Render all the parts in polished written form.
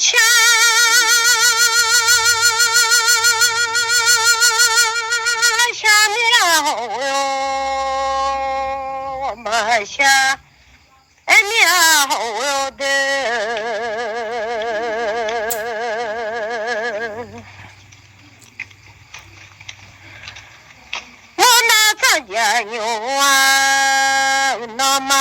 下下苗哟，我们下苗哟的，我那咱家牛啊，那马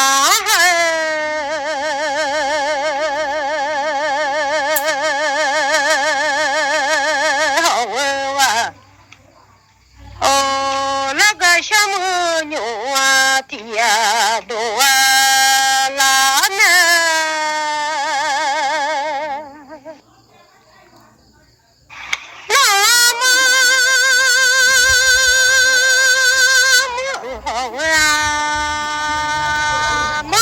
小母牛啊，地呀都啊拉呢，拉嘛母啊母。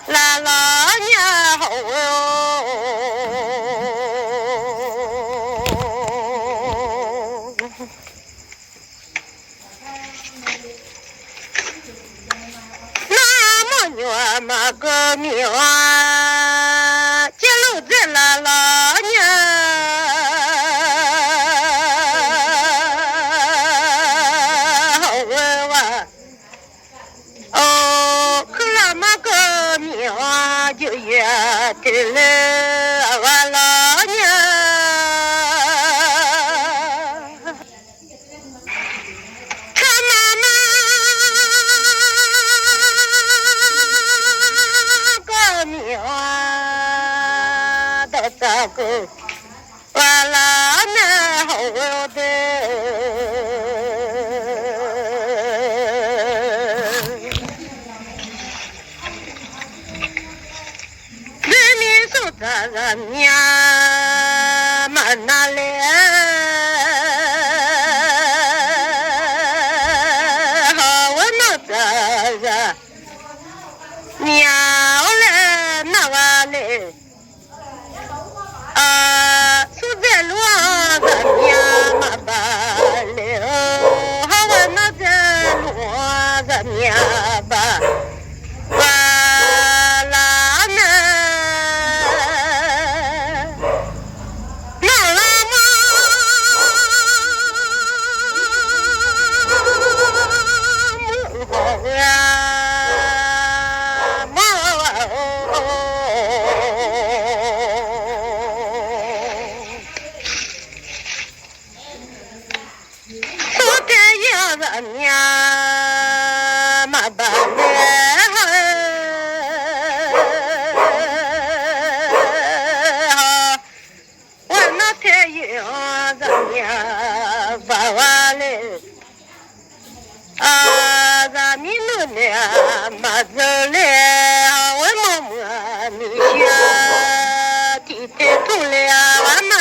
啦啦呀吼哟，那么远嘛个苗啊，接路在啦啦呀，好哇哇。就也得了我老娘，他妈妈个命啊，都照顾我老娘好的。人呀，满那嘞，好我那个人，鸟嘞那哇嘞，住在路人呀嘛吧嘞，好我那个路人呀吧。人呀，嘛办嘞？我那太阳人呀，把完嘞，咱们那呢，嘛走嘞，我妈妈你下地铁走嘞，我妈。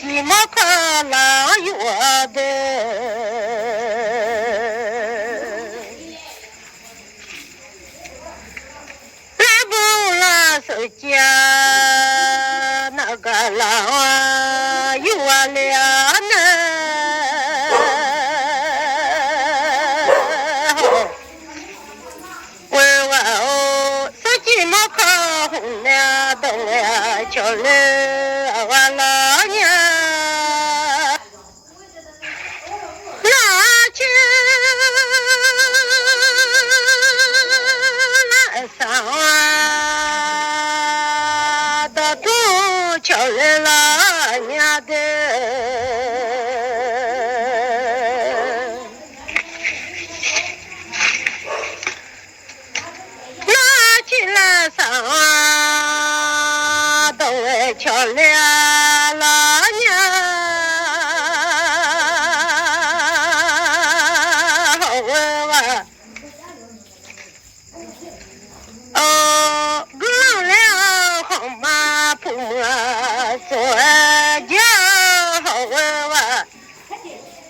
寂寞可老远的，来不啦手家那个老远我俩呢，为我哦，手机没靠红了，等了叫了我老娘，拿去那上啊，到处叫了老娘的。上啊，都来瞧了老娘，好问我，哦，姑娘好嘛不么做家，好问我，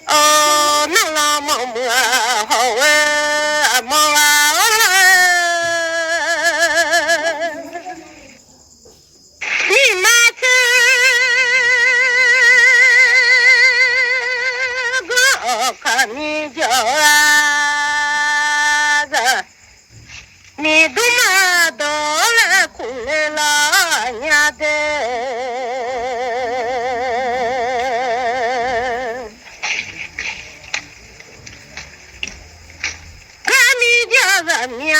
哦，能老么么好问么啊。你叫啊子，你都嘛到了苦了老娘的，看你叫人呀，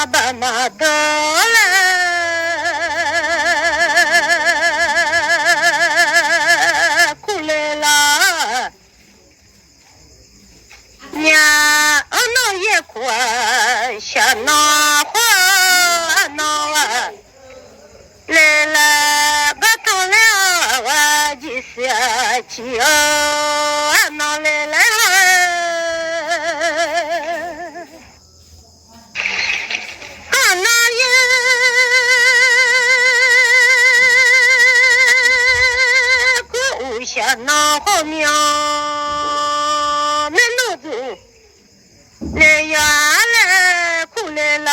爸妈到了。下那花那啊，来了个到了我的下去哦，那来了，那也故下那好娘，那老子来呀。老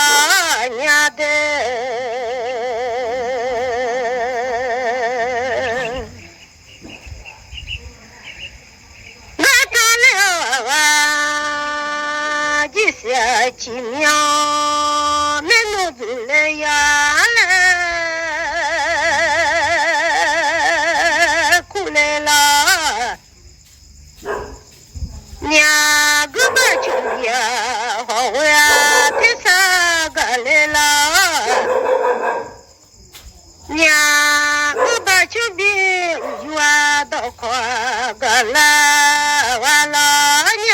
娘的，我看了啊，几十几秒，那脑子来呀来，苦来了，娘个把穷呀，好呀。来了，娘，我把酒瓶圆到花个来，我老娘，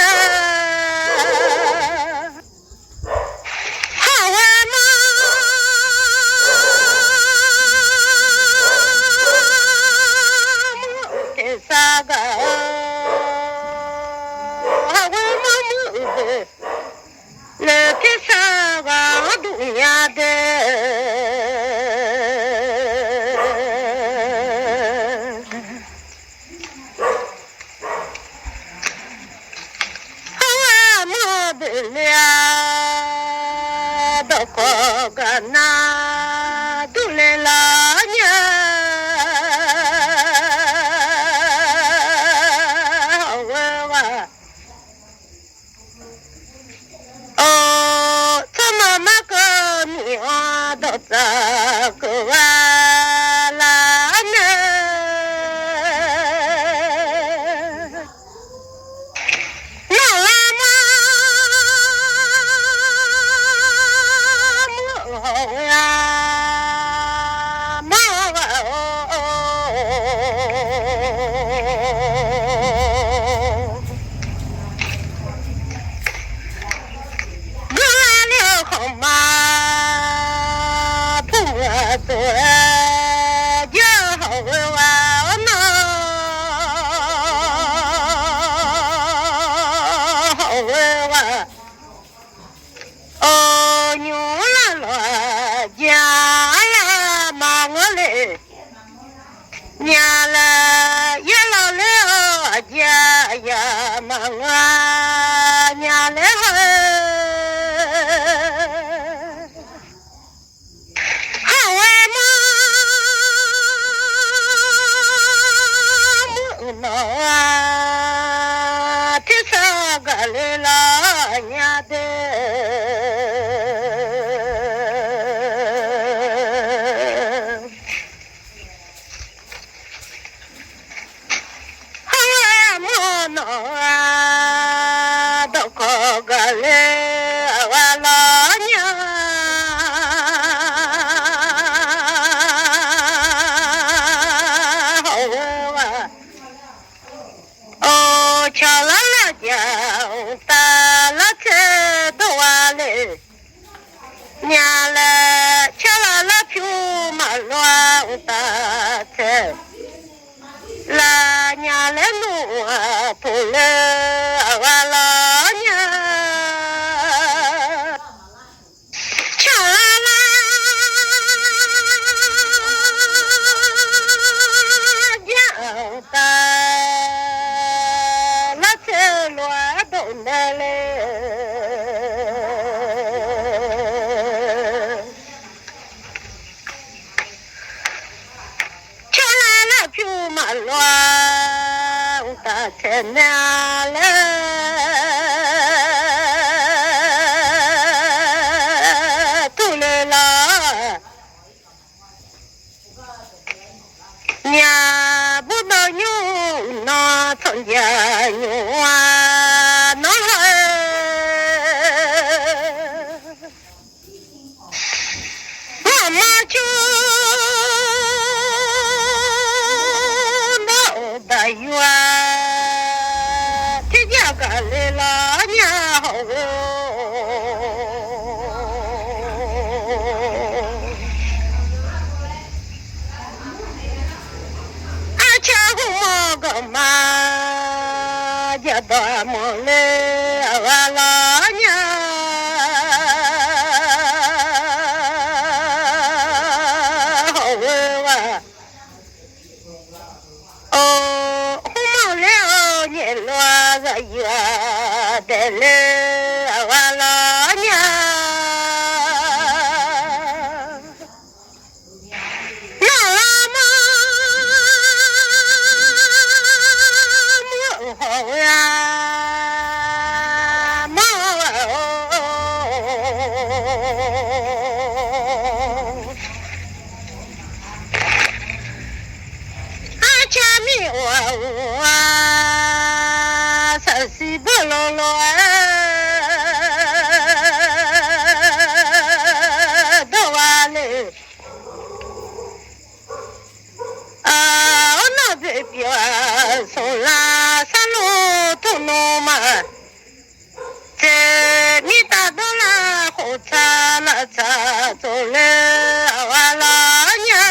好玩吗？这啥个？好玩吗？那这啥个？呀的，我没得了，都可个那都来老娘，我哦，怎么嘛个命都这个啊啦呢？老啦嘛，好呀，嘛哦。好嘛，不做就好玩呢，好玩哦，牛啦啦，家啦嘛我嘞，娘啦也老了家呀嘛我娘嘞。 너와 태사갈라냐데 하와모 너와 도코갈라와라냐 Chalalaja talate doale nyala chalala pyu malwa utate la nyale nu pole awala nya chalala ja nhà bố bao nhiêu nó thon dài nhòa nó mà chú nó đại hoa thế nhà cả lê lá nhà hậu ma ya ba mo le ala nya ho wa o mo le o nye lo ga ya de le ala nya si bololo doale ona bebia sola salo tonoma te mita dola hota la ta tole awala nya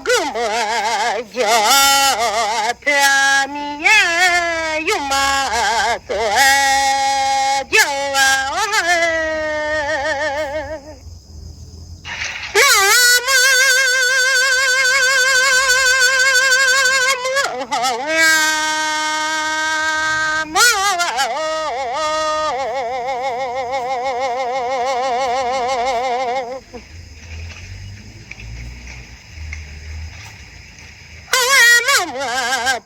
个么叫偏你也有嘛做叫啊，那么好呀，么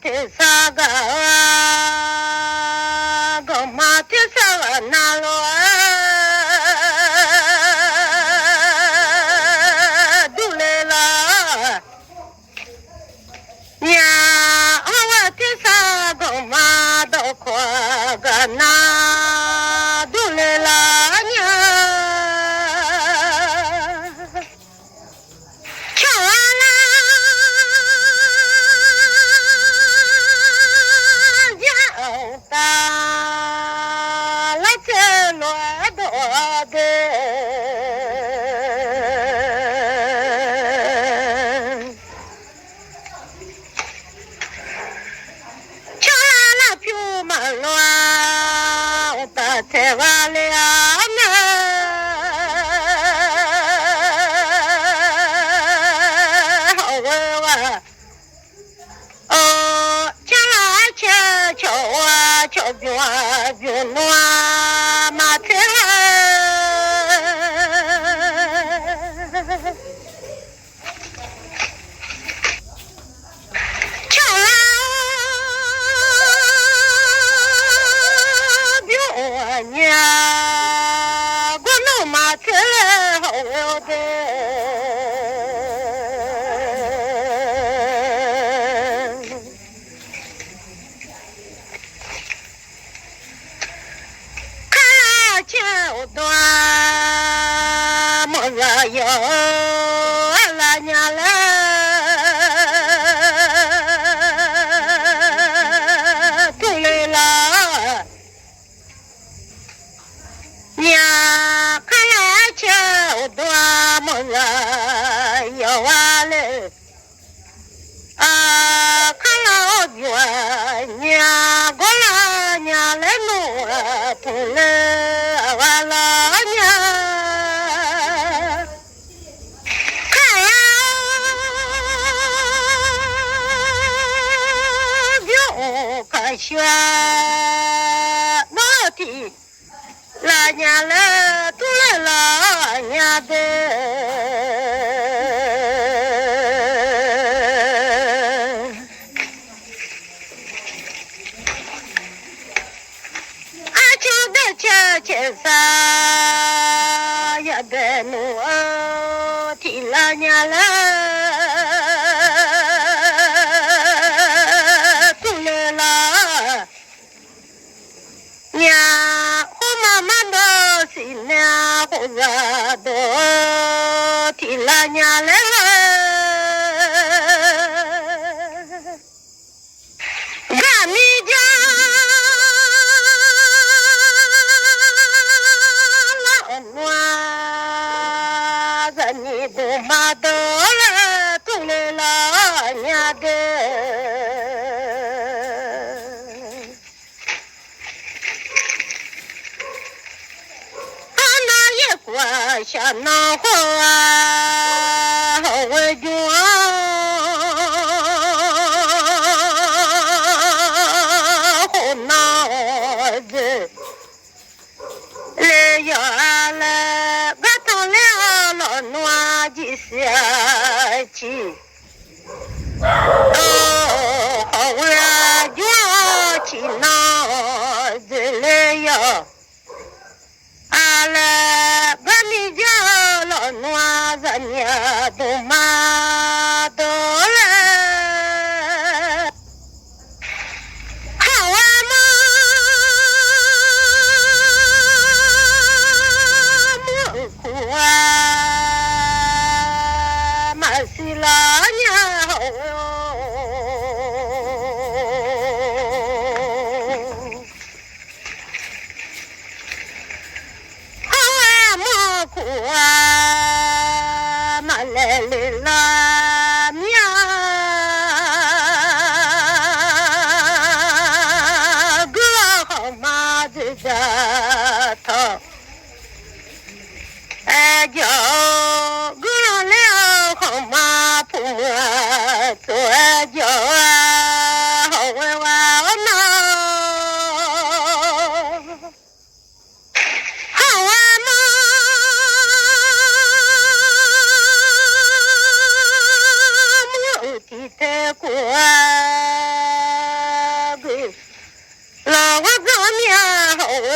te saga goma te saga nalo dulela nya awa te saga goma do kwa gana dulela nya te vale ana chala cha chowa chobwa bionwa mate nya gono mate hode kala cha odwa mo ya yo ala nya la tulela nya kala cha odwa mo ya yo ale kala odwa nya gola nya le no tule awala nya kala bio kashwa noti la nya le tule la nya de che sa ya de nu ti la nya la tu le la nya ho ma ma do si nya ho ga do ti la nya la ga mi ja ma do la tu le la nya de ana ye kwa sha na ho we ju ho na de le ya la ga to le lo noa ji sia chi we ju chi na de le ya ala ga mi ja lo noa za nya do ma do la ma le le 叫啊，好为娃闹，好娃嘛，母的太过个，老我个面好哟。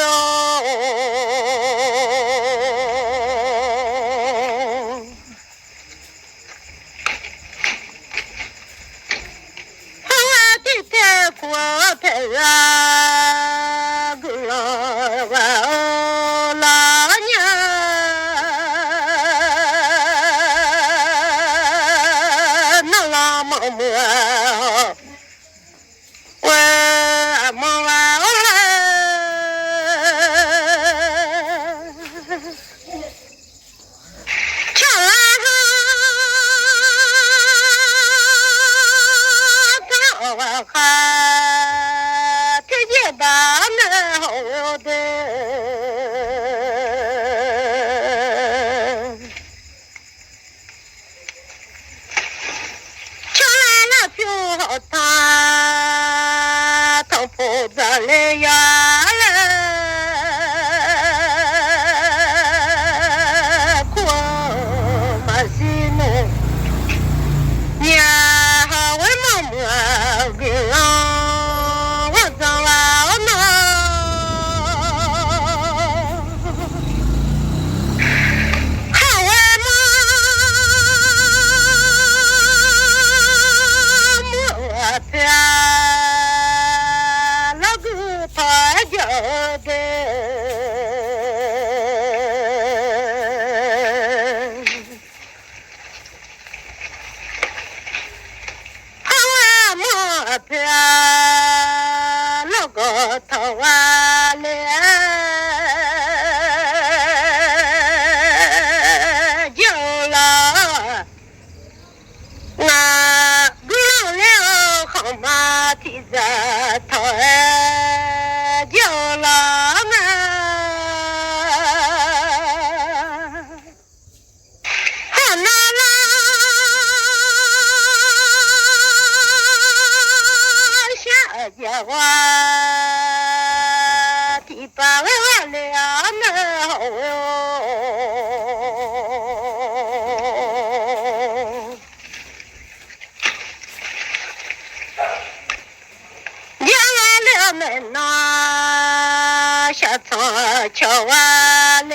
瞧完了，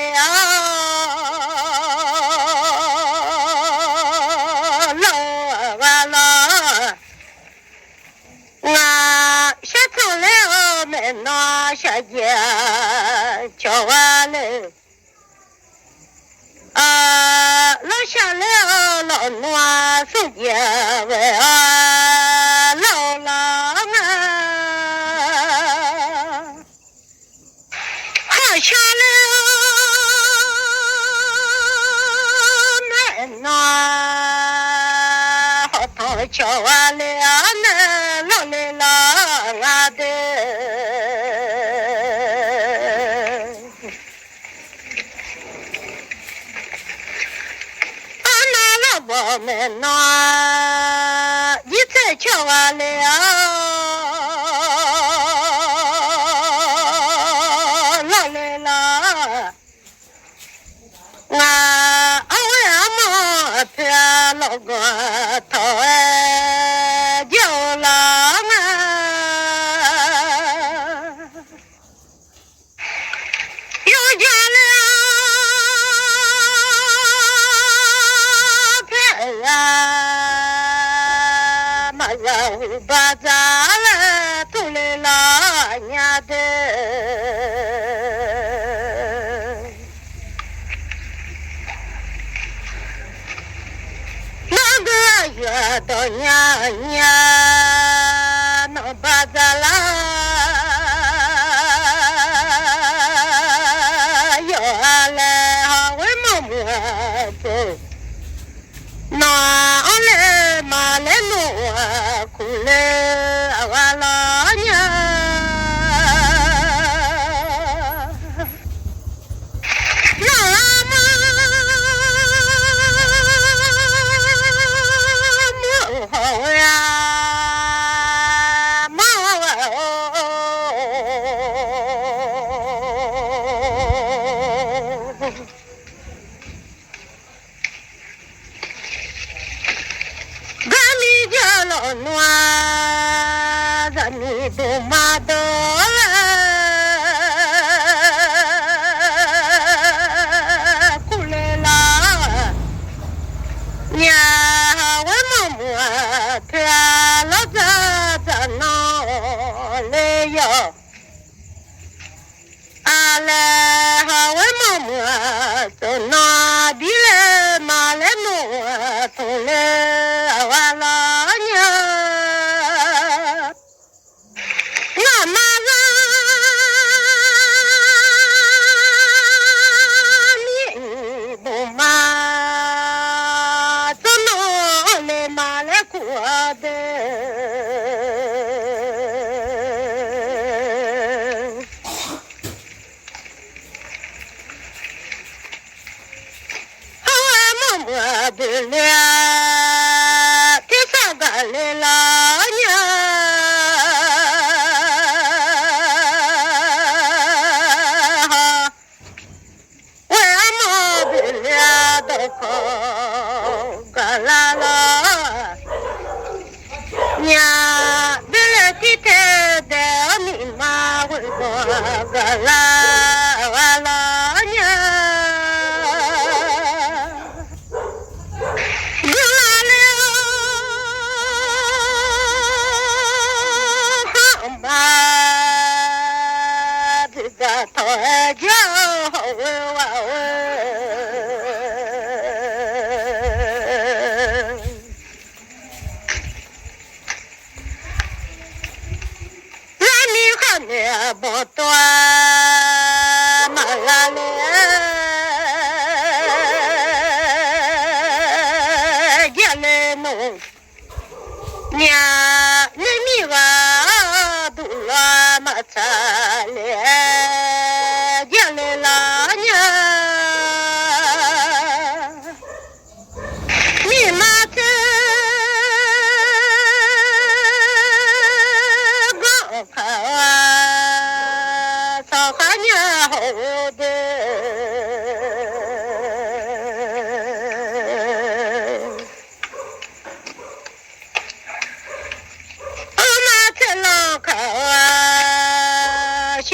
老完了，我下场了没拿下去，瞧完了，老下了老暖手机喂老了下了那好头瞧完了那老来了啊的，那老伯们那一再瞧完了。老个头叫郎啊，又见了太阳，马上把咱了都来了娘的。越到娘娘能把咱啦要来为么么走，那来马来弄苦来我老娘。好呀。老暖，咱你都马到了，过来了，娘我妈妈偏老在哪来哟？阿来哈我妈妈走哪里来？马来么从来我老娘，我妈妈你不嘛走哪来马来过的？我的了，第三个来了娘，我妈的了都靠个来了，娘的了给他的你妈会过个来完了娘。头叫问我问，那你看你不多嘛啦嘞，家里弄娘你米娃都乱嘛擦嘞。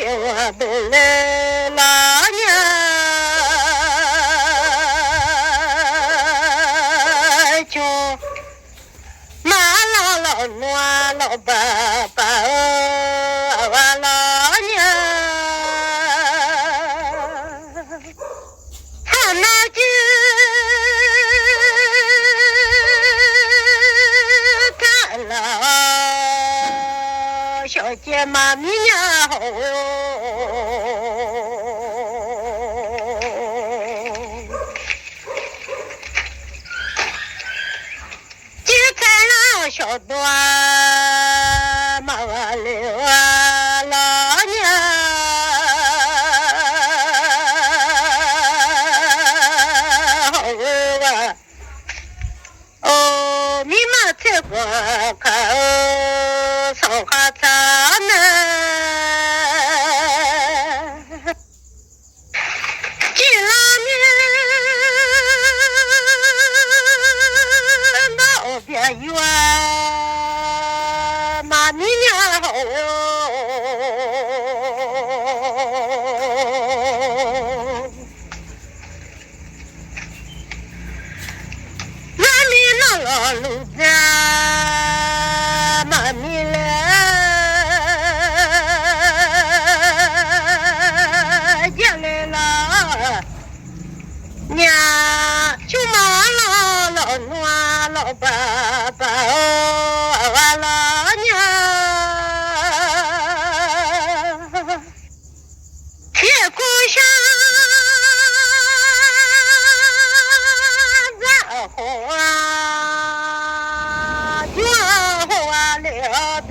我不来老娘，就马老暖老爸爸我老娘，他那句看了小姐妈咪呀好哟。小段马哇溜啊老娘，好啊！哦，密码这个看烧哈茶呢，金拉面老边缘。你娘好哟，妈咪那老路子，妈咪嘞，家来了，娘就妈老暖老爸爸哦，完了。故乡在花园花了的，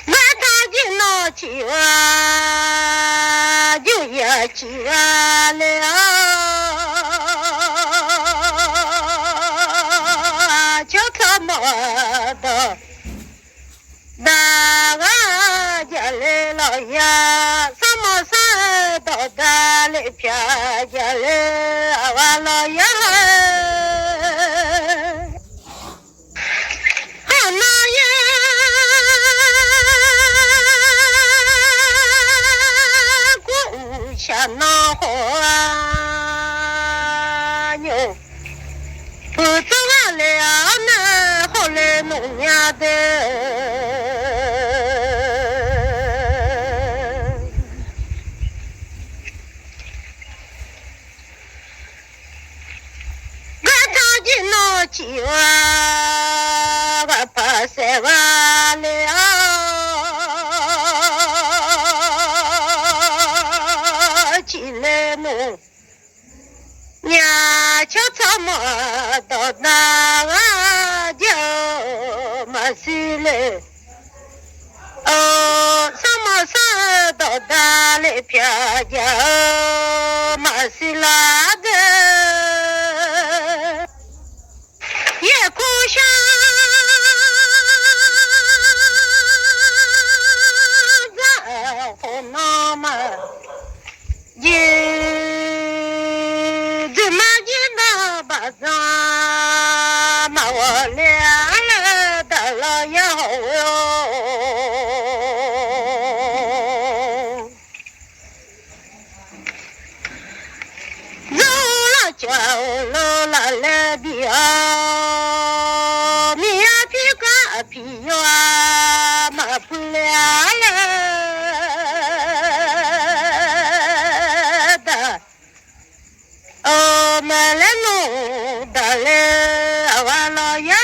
我大的闹起啊，就也起啊了。就他妈的，那个家来了呀，什么山到大来飘下来，完了呀。想闹好啊牛，不走完了那后来弄呀的，我唱起闹起哇，我怕晒完了。娘瞧怎么到那就没事了，什么事到大来飘就没事了的，也故乡在河南嘛，马我俩了到了以后走了就路了来比啊，米呀皮个皮呀，马不了的，买来弄的来完了呀。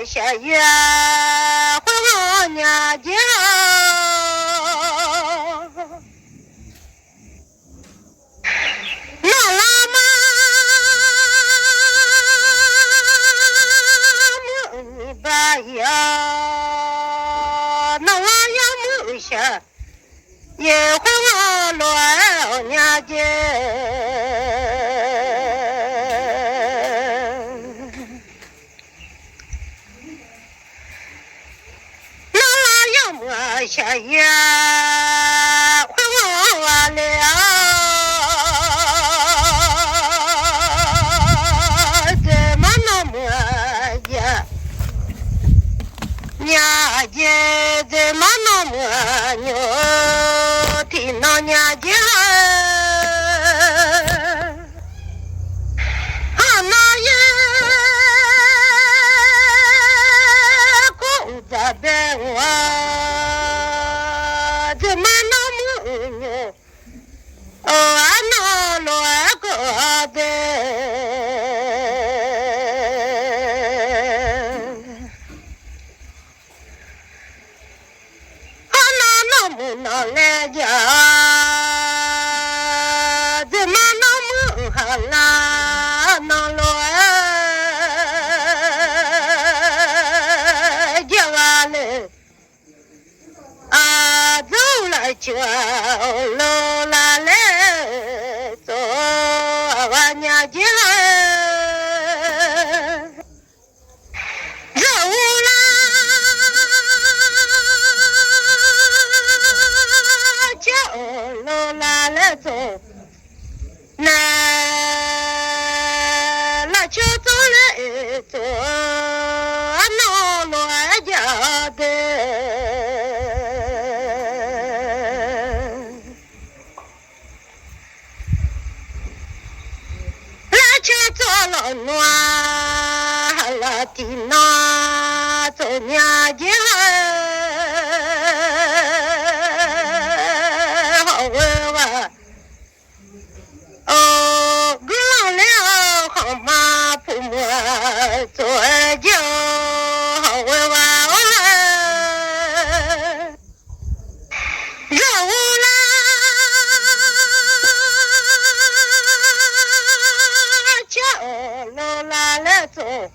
下雨回我娘家，那老妈没把呀，那老呀没下，也回我老娘家。下雨回我了，怎么那么呀？娘家怎么那么牛？听到娘家。来家怎么那么好啦？那罗家完了走了就路来来走我娘家。走，那就走来走，那罗家的，那就走了暖了的那走娘家。做酒为娃娃，肉啦叫罗啦来做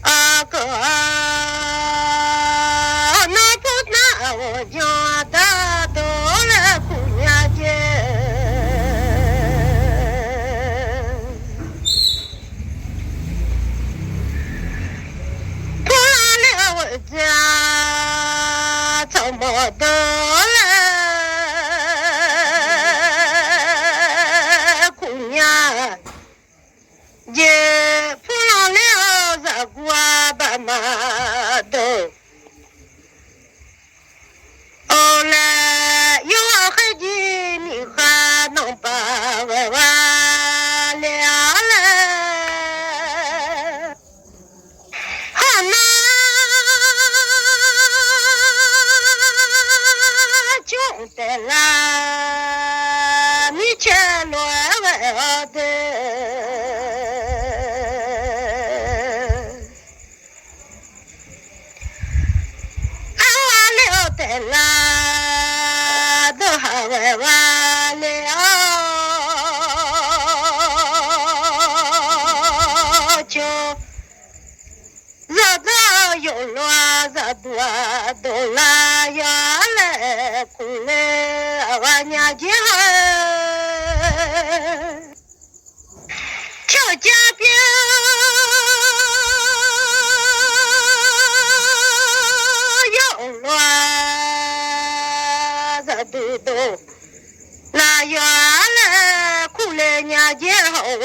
啊哥，那不那我家大多了姑娘姐。家怎么得了？姑娘，也不让了这瓜爸妈都。后来有孩子，你还能把我忘了？好难。的啦，你却乱我的，俺完了的啦，都还完了，就热到又乱，热多都拉呀来哭来，我娘家跳家边又乱，热都都拉呀来哭来，娘家好哟。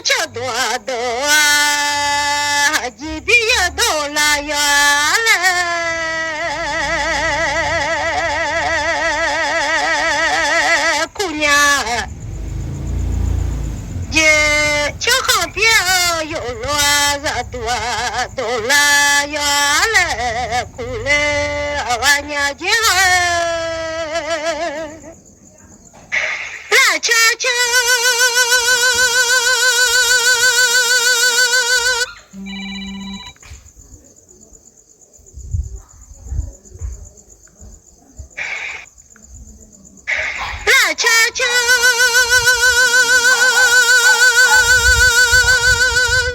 这多多啊，一笔也都拉远了，姑娘，这桥旁边有乱子多都拉远了，姑娘，我娘家来瞧瞧。悄悄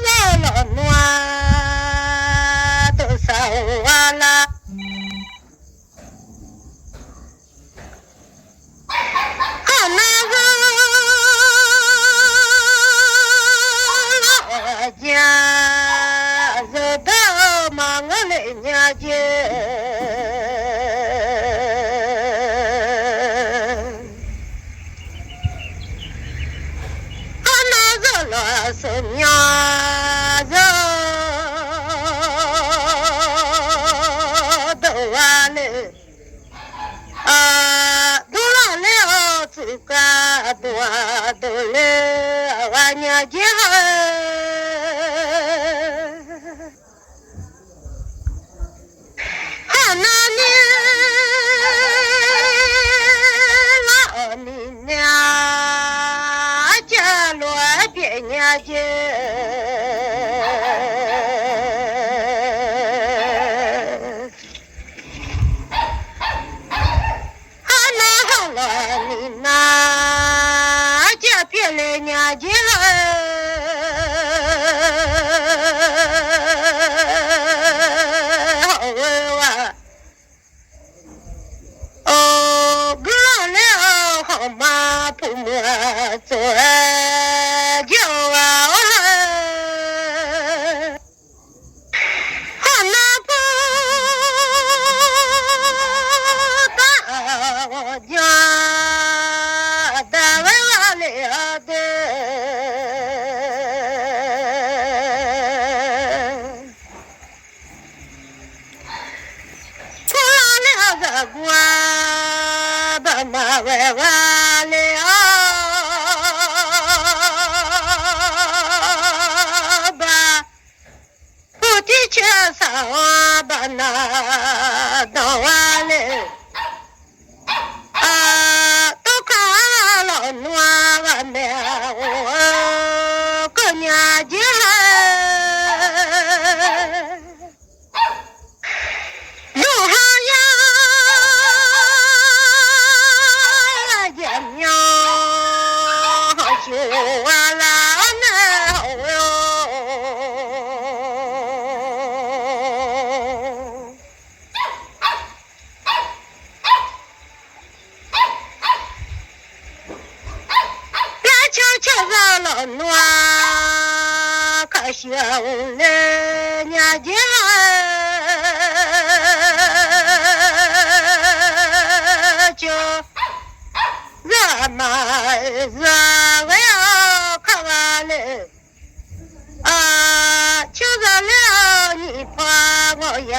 绕了暖都烧完了，好那个老家热到忙我的娘家。是娘子都完了，都让了自个多都了，我娘家好那年老你娘家罗边娘家。娘家好问哇，哦，我让了好马不摸做酒啊，好那不打我家。我把马喂完了吧，不的却上把那当完了都看了暖了面我个年纪路上呀也娘就完了暖可惜了年纪就热嘛热我要看完了就热了你怕我也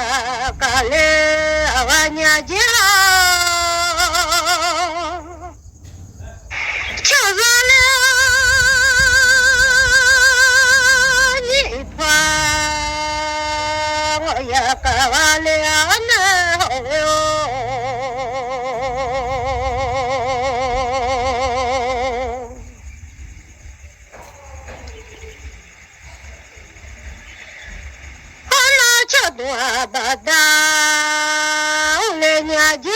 干了我年纪就热了干完了呢哟，那这多把大来年纪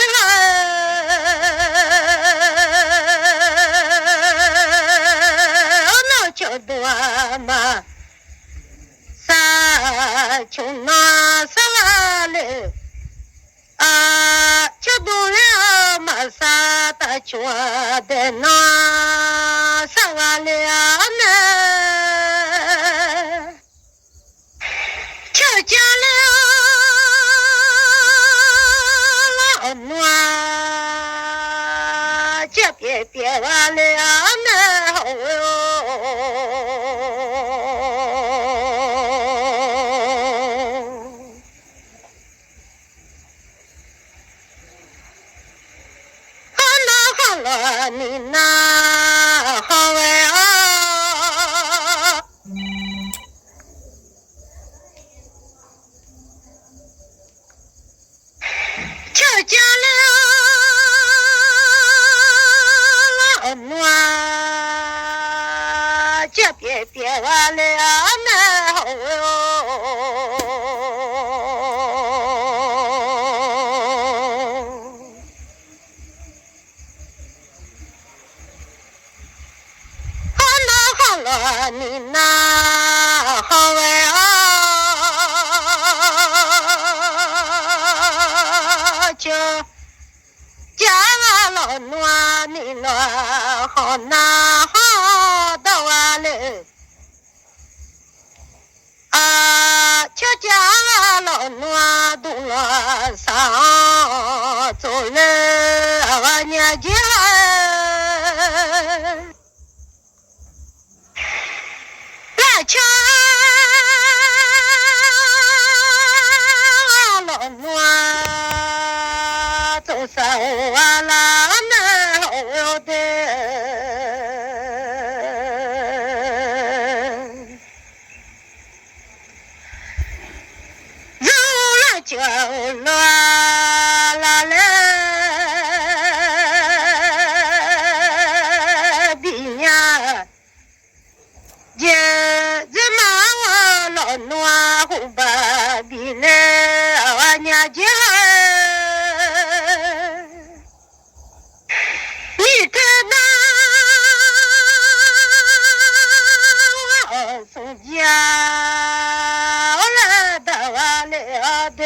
那这多嘛。穷那啥了就动了嘛啥大穷的那啥了呢就讲了老暖这别完了呢好哟你那好呀就讲了老暖这别完了那好哟你那好呀就家老暖你那好那好的完了就家老暖动了上走了我年纪瞧老暖走上完了那好的走了就乱了嘞比呀暖和吧比呢我年纪你看那我送家我来到完了的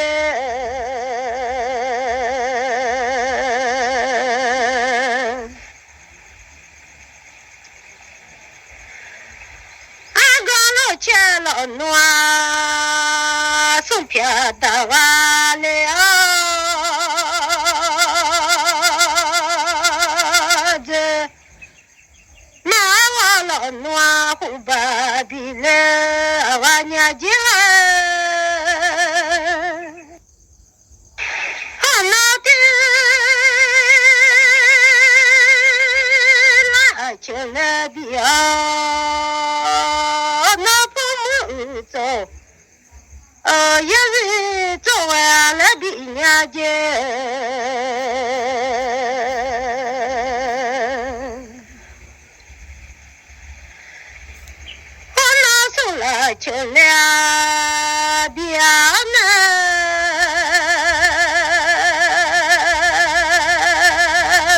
钱老暖送票的完了这那我老暖和吧比了我年纪那的拉起来的走，也就来别难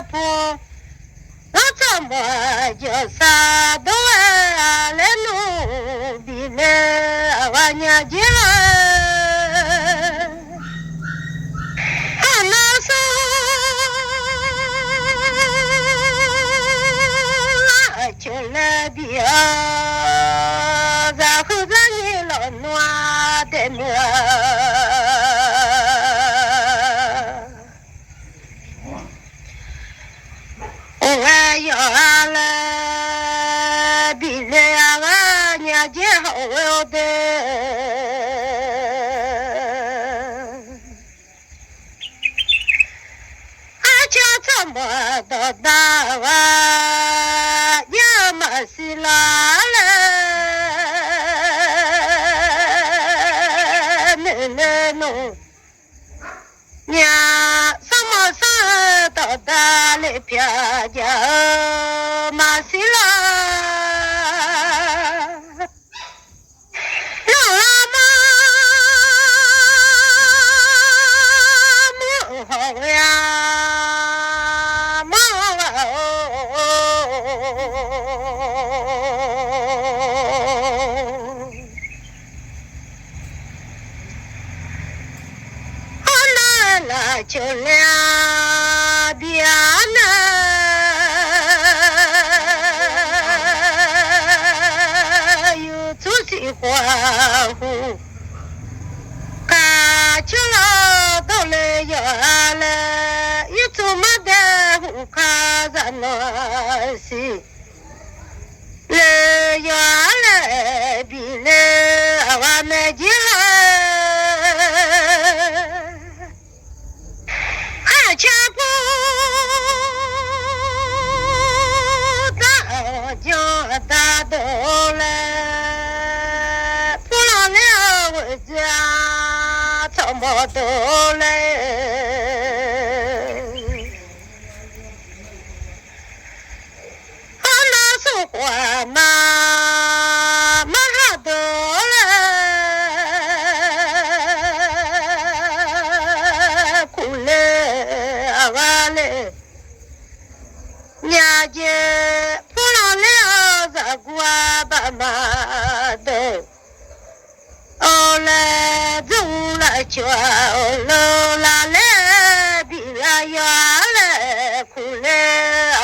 不，我怎么就啥都来努比来我娘家那时候就来别然后让你老暖的么？我要来比来我娘家好的，家怎么到大哇呀么是啦嘞？娘，什么时到大里飘家马西啦？老拉妈母好呀，妈那就来别难有出息欢呼，看起来都来要来，一做么的胡看着那些，来要来比来我们家。全部大家大都来，不让了我家怎么都来，那是我妈妈都来，哭了。娘家不让了这个爸妈的，后来走了就楼拉来，比了要来哭了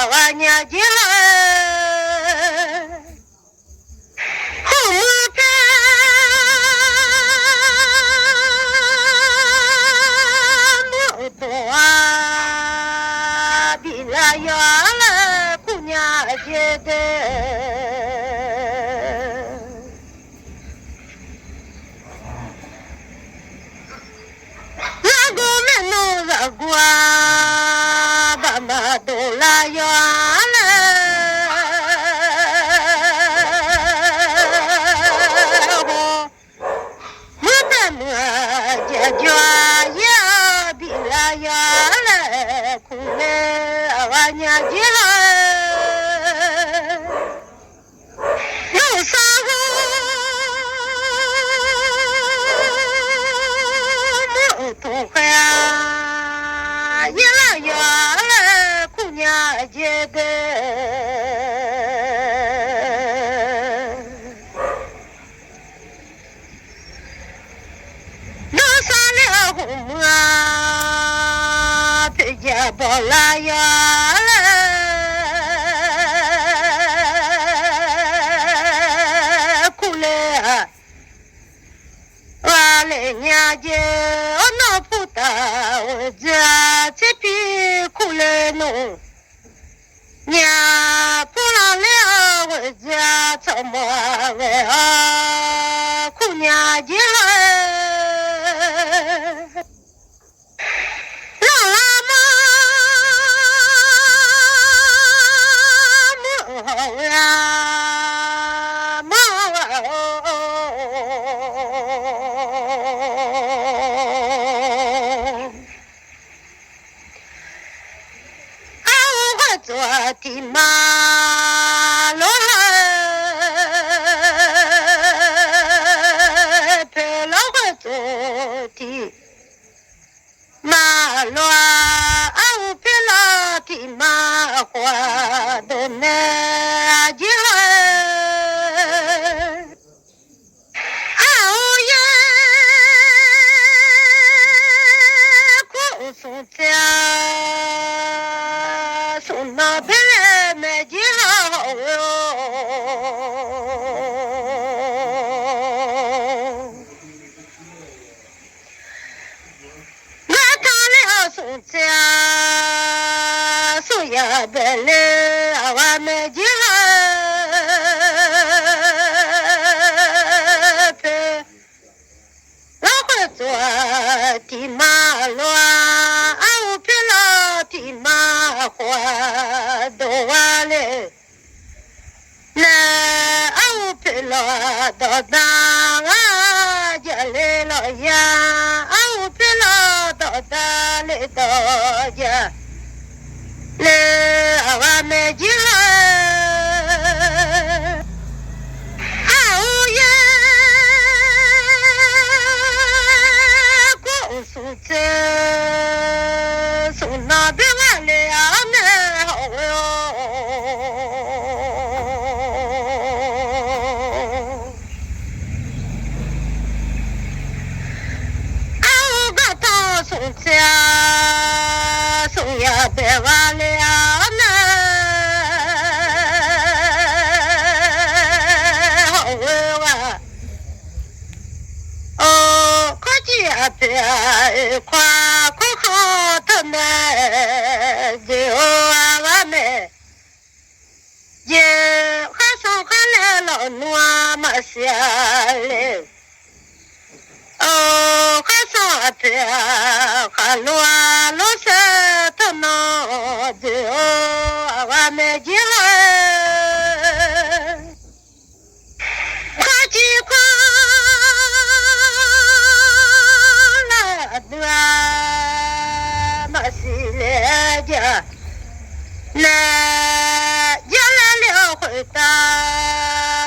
我娘家。后母陪母多比了要来姑娘觉得那个们弄那个爸妈都来要来我的么解决呀比了要来哭了我娘家有啥木头海一来要来姑娘家的那啥了红啊陪家宝来要来哭了我来娘家我脑不大我家这边哭了弄娘不让了我家怎么为啊哭娘家老拉妈母好呀妈做的马路陪老会做的马路陪老的马花都难见。送家送那边来买的好哟，我到了送家送呀边来我买的陪老会做的马路。花都完了，那我陪了到大啊家来了呀，我陪了到大来到家，来我们家，我也光送在送那边完了。送家送呀别完了呢，好玩哦，可家别夸夸好他们就我们也还送还来了我们下来。哦，还上边还乱乱塞的那的我们家，快去快来的马西来家，那家来了回答，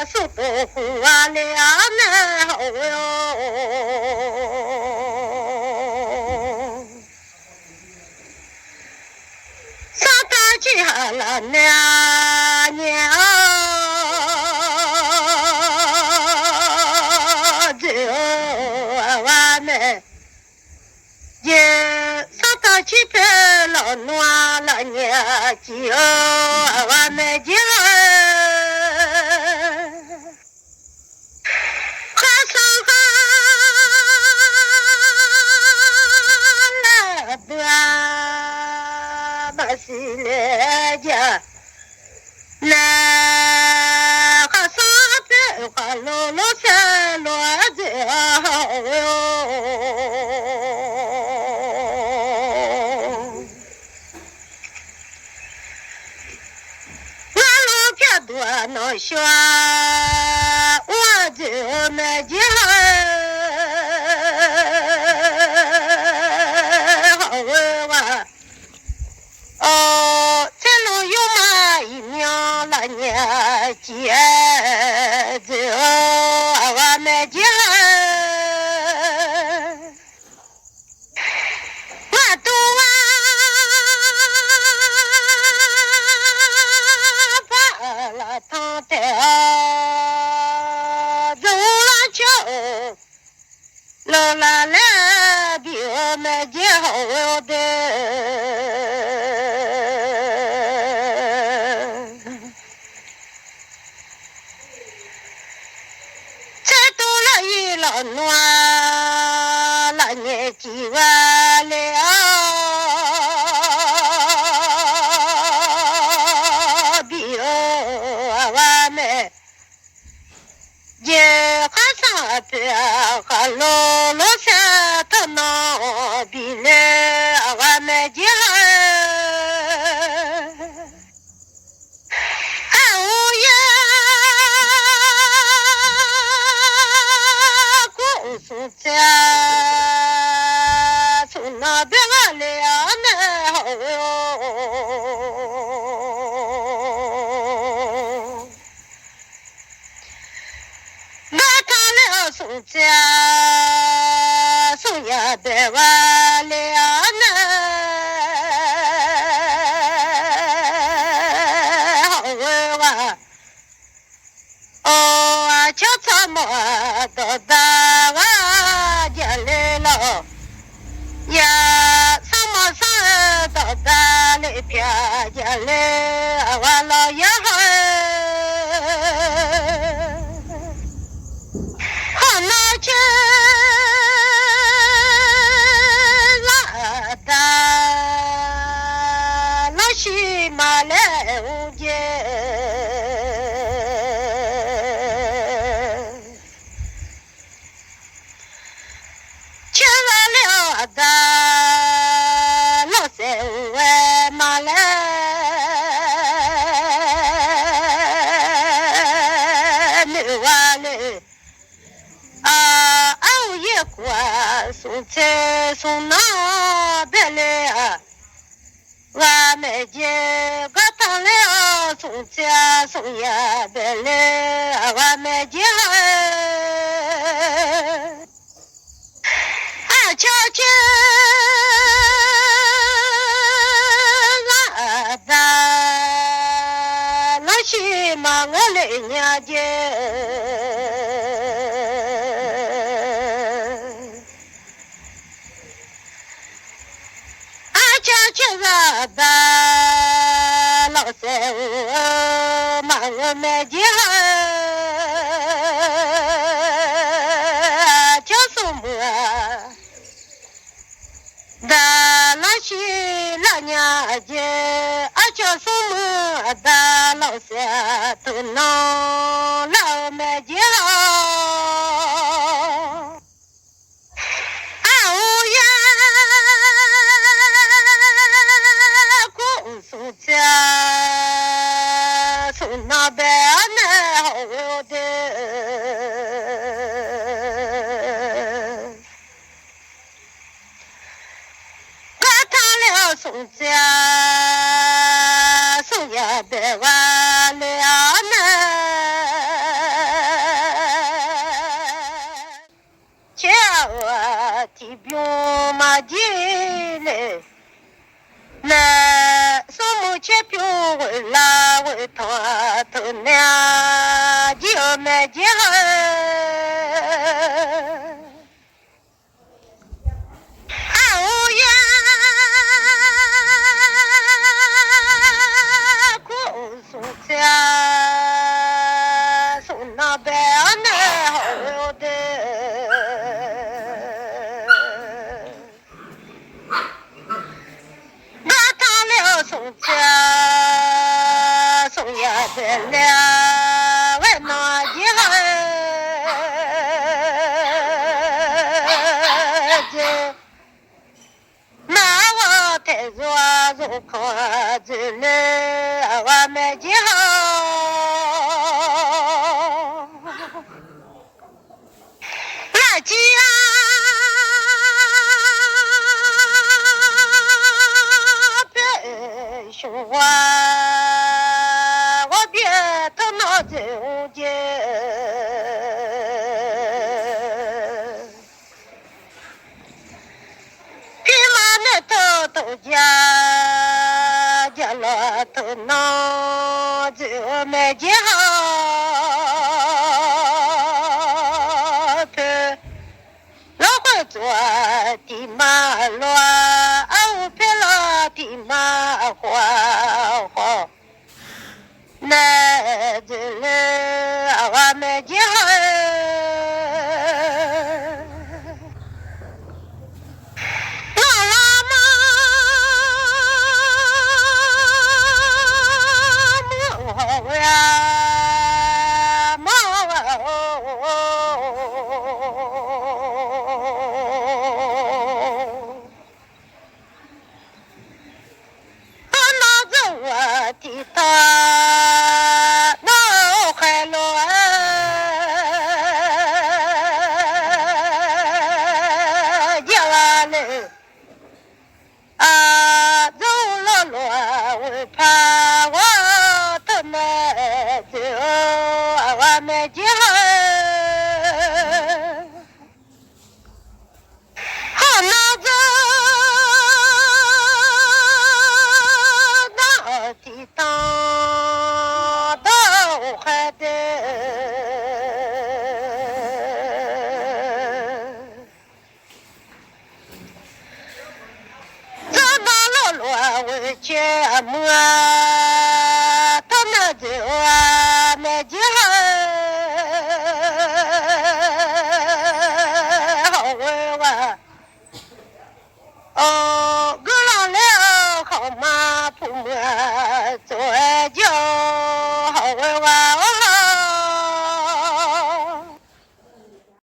速度快了那好哟。下了娘娘就我们也上到去陪老暖了娘就我们家还上了的马西来家，那还上边还落落山落着好哟，我老片多能学，我就没家。哦，这路有嘛一娘了年节子，我们家我都把了汤的走了桥，老了来比我们家好的。老暖了年纪完了，比我们也还上边还老老山的那比了我们家。送家从那边完了那好哟。送家送呀百万两呢，好问哇，哦，瞧怎么到大哇家来了呀？什么事到大里边家来，我老爷好。那去拉达拉西马来乌杰，去了达拉塞乌埃马来。送菜送那别来啊，我们家个当了送菜送呀别来，我们家瞧见拉达那西马我来娘家。这个老三我忙我买家，叫什么？大老西老娘家，叫什么？大老三都能老买家。送家送那边那好的，我谈了送家送呀别完了呢，叫我提兵马进来。那什么钱票拉为他头娘就没钱，我呀苦送家送那边那好的。送家送呀别了，我那家那我太弱入口子了，我没家那家。说我别头脑走的，匹马那头家了头脑走没家头，老会做的马路。的马花花，那这了我们家，我老妈母呀母。啊，为去么？到那走啊，买几好玩哇！哦，我老了好马铺么做脚。